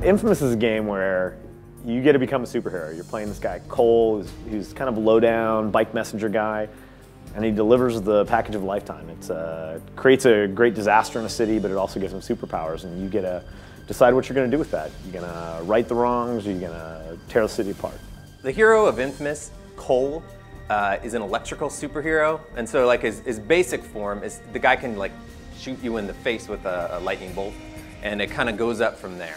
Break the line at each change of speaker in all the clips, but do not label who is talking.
Infamous is a game where you get to become a superhero. You're playing this guy, Cole, who's kind of a low-down bike messenger guy, and he delivers the package of a lifetime. It creates a great disaster in a city, but it also gives him superpowers, and you get to decide what you're going to do with that. You're going to right the wrongs, or you're going to tear the city apart.
The hero of Infamous, Cole, is an electrical superhero, and so like his basic form is the guy can like shoot you in the face with a lightning bolt, and it kind of goes up from there.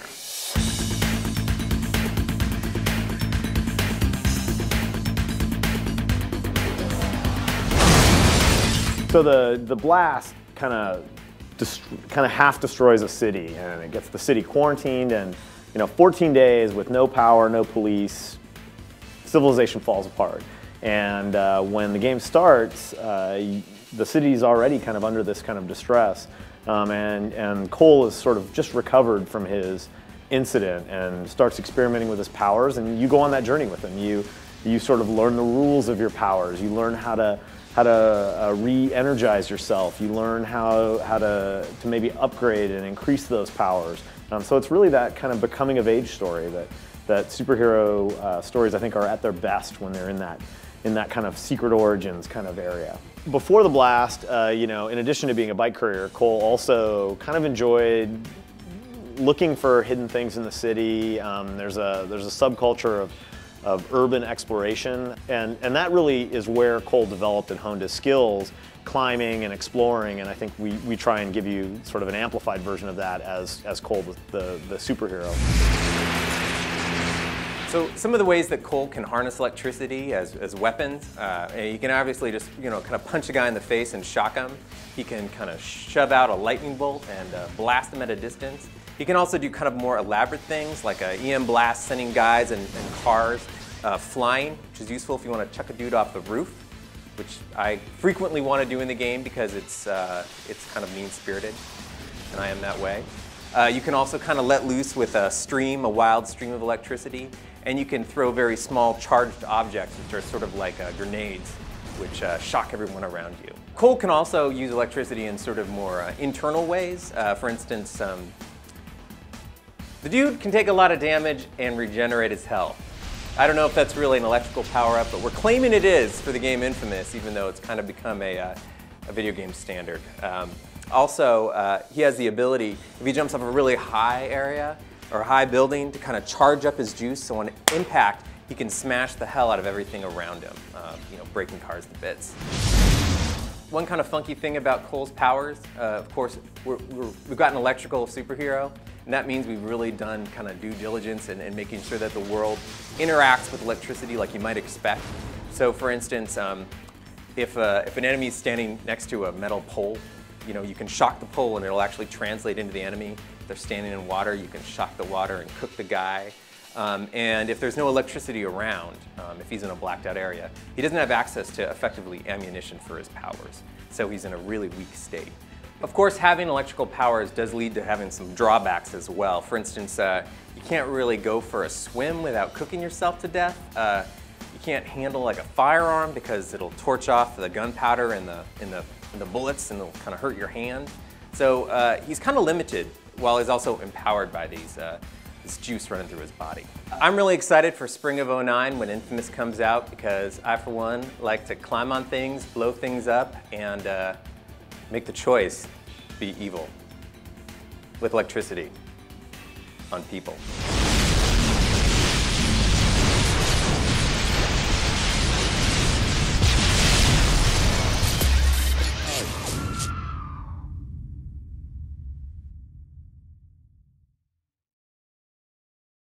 So the blast kind of half destroys a city, and it gets the city quarantined, and 14 days with no power, no police, civilization falls apart. And when the game starts, the city's already kind of under this kind of distress, and Cole is sort of just recovered from his incident and starts experimenting with his powers, and you go on that journey with him. You sort of learn the rules of your powers. You learn how to re-energize yourself. You learn how to maybe upgrade and increase those powers. So it's really that kind of becoming of age story that superhero stories I think are at their best when they're in that kind of secret origins kind of area. Before the blast, in addition to being a bike courier, Cole also kind of enjoyed looking for hidden things in the city. There's a subculture of urban exploration, and that really is where Cole developed and honed his skills, climbing and exploring, and I think we try and give you sort of an amplified version of that as Cole the superhero.
So some of the ways that Cole can harness electricity as weapons, you can obviously just kind of punch a guy in the face and shock him. He can kind of shove out a lightning bolt and blast him at a distance. He can also do kind of more elaborate things like a EM blast, sending guys and cars flying, which is useful if you want to chuck a dude off the roof, which I frequently want to do in the game because it's kind of mean-spirited, and I am that way. You can also kind of let loose with a wild stream of electricity, and you can throw very small charged objects, which are sort of like grenades, which shock everyone around you. Cole can also use electricity in sort of more internal ways. For instance, the dude can take a lot of damage and regenerate his health. I don't know if that's really an electrical power-up, but we're claiming it is for the game Infamous, even though it's kind of become a video game standard. Also, he has the ability, if he jumps off a really high area or a high building, to kind of charge up his juice, so on impact, he can smash the hell out of everything around him, breaking cars to bits. One kind of funky thing about Cole's powers, of course, we've got an electrical superhero, and that means we've really done kind of due diligence in making sure that the world interacts with electricity like you might expect. So for instance, if an enemy is standing next to a metal pole, you can shock the pole and it'll actually translate into the enemy. If they're standing in water, you can shock the water and cook the guy. And if there's no electricity around, if he's in a blacked out area, he doesn't have access to effectively ammunition for his powers. So he's in a really weak state. Of course, having electrical powers does lead to having some drawbacks as well. For instance, you can't really go for a swim without cooking yourself to death. You can't handle like a firearm because it'll torch off the gunpowder and the bullets, and it'll kind of hurt your hand. So he's kind of limited, while he's also empowered by this juice running through his body. I'm really excited for spring of '09 when Infamous comes out, because I, for one, like to climb on things, blow things up, and make the choice to be evil with electricity on people.